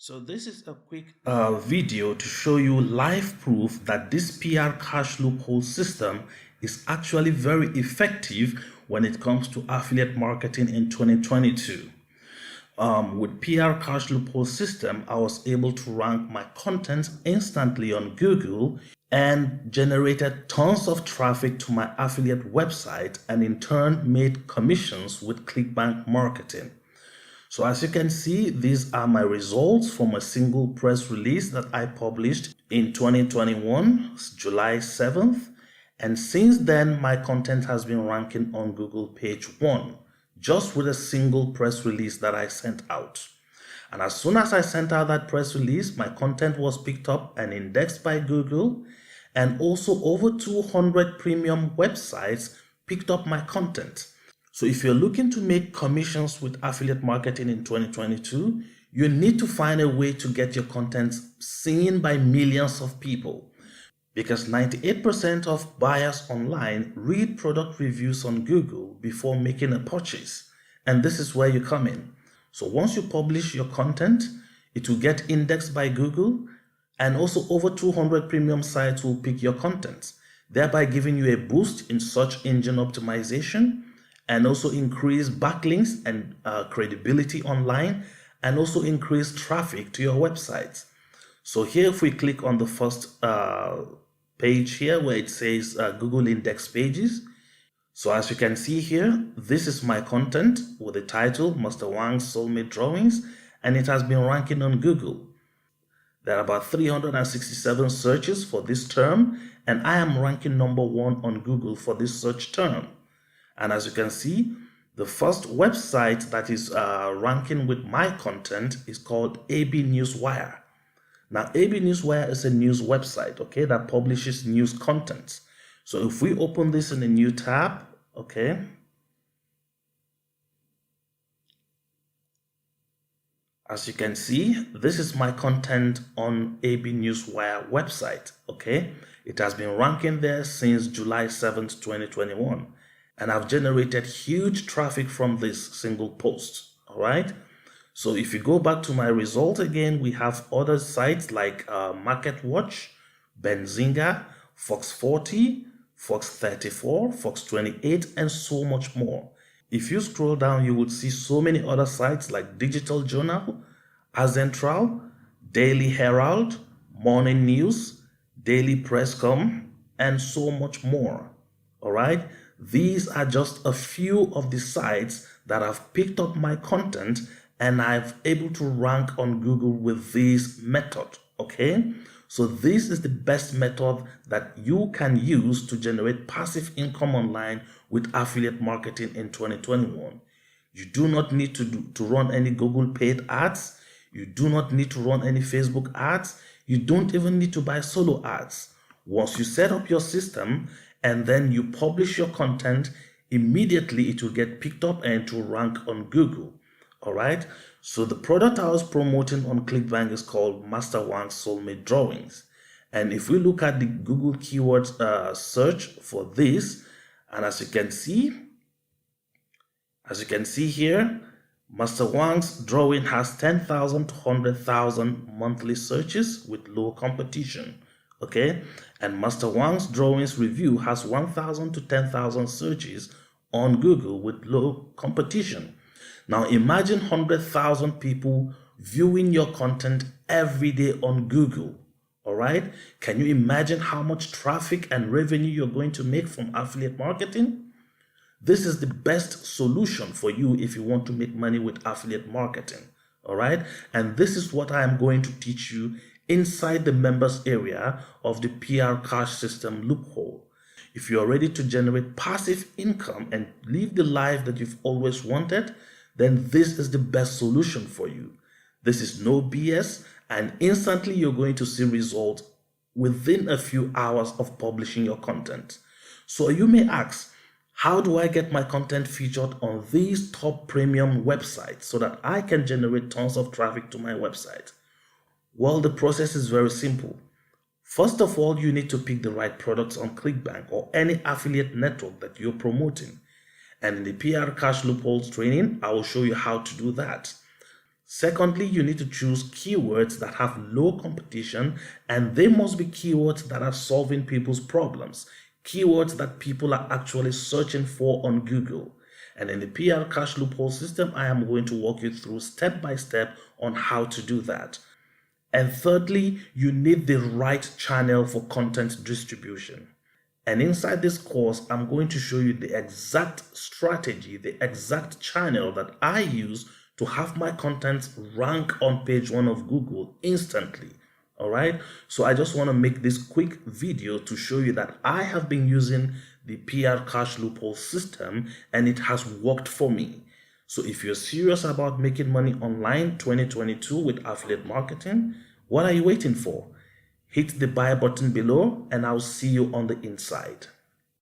So this is a quick video to show you live proof that this Prcash loophole system is actually very effective when it comes to affiliate marketing in 2022. With Prcash loophole system, I was able to rank my content instantly on Google and generated tons of traffic to my affiliate website, and in turn made commissions with ClickBank marketing. So as you can see, these are my results from a single press release that I published in 2021, July 7th. And since then, my content has been ranking on Google page 1, just with a single press release that I sent out. And as soon as I sent out that press release, my content was picked up and indexed by Google. And also over 200 premium websites picked up my content. So if you're looking to make commissions with affiliate marketing in 2022, you need to find a way to get your content seen by millions of people, because 98% of buyers online read product reviews on Google before making a purchase. And this is where you come in. So once you publish your content, it will get indexed by Google, and also over 200 premium sites will pick your content, thereby giving you a boost in search engine optimization, and also increase backlinks and credibility online, and also increase traffic to your website. So here, if we click on the first page here where it says Google index pages. So as you can see here, this is my content with the title Master Wang's Soulmate Drawings, and it has been ranking on Google. There are about 367 searches for this term, and I am ranking number 1 on Google for this search term. And as you can see, the first website that is ranking with my content is called AB Newswire. Now, AB Newswire is a news website, okay, that publishes news content. So if we open this in a new tab, okay, as you can see, this is my content on AB Newswire website, okay. It has been ranking there since July 7th, 2021. And I've generated huge traffic from this single post, all right? So if you go back to my result again, we have other sites like MarketWatch, Benzinga, Fox 40, Fox 34, Fox 28, and so much more. If you scroll down, you will see so many other sites like Digital Journal, Azentral, Daily Herald, Morning News, Daily Presscom, and so much more, all right? These are just a few of the sites that have picked up my content, and I've able to rank on Google with this method, okay? So this is the best method that you can use to generate passive income online with affiliate marketing in 2021. You do not need to run any Google paid ads. You do not need to run any Facebook ads. You don't even need to buy solo ads. Once you set up your system and then you publish your content, immediately it will get picked up and it will rank on Google. All right. So the product I was promoting on ClickBank is called Master Wang's Soulmate Drawings. And if we look at the Google keyword search for this, and as you can see here, Master Wang's drawing has 10,000 to 100,000 monthly searches with low competition. Okay, and Master Wang's Drawings review has 1,000 to 10,000 searches on Google with low competition. Now imagine 100,000 people viewing your content every day on Google. All right, can you imagine how much traffic and revenue you're going to make from affiliate marketing? This is the best solution for you if you want to make money with affiliate marketing. All right, and this is what I am going to teach you inside the members area of the Prcash system loophole. If you're ready to generate passive income and live the life that you've always wanted, then this is the best solution for you. This is no BS, and instantly you're going to see results within a few hours of publishing your content. So you may ask, how do I get my content featured on these top premium websites so that I can generate tons of traffic to my website? Well, the process is very simple. First of all, you need to pick the right products on ClickBank or any affiliate network that you're promoting. And in the Prcash Loopholes training, I will show you how to do that. Secondly, you need to choose keywords that have low competition, and they must be keywords that are solving people's problems, keywords that people are actually searching for on Google. And in the Prcash Loophole system, I am going to walk you through step by step on how to do that. And thirdly, you need the right channel for content distribution. And inside this course, I'm going to show you the exact strategy, the exact channel that I use to have my content rank on page 1 of Google instantly. All right. So I just want to make this quick video to show you that I have been using the Prcash Loophole system and it has worked for me. So if you're serious about making money online 2022 with affiliate marketing, what are you waiting for? Hit the buy button below and I'll see you on the inside.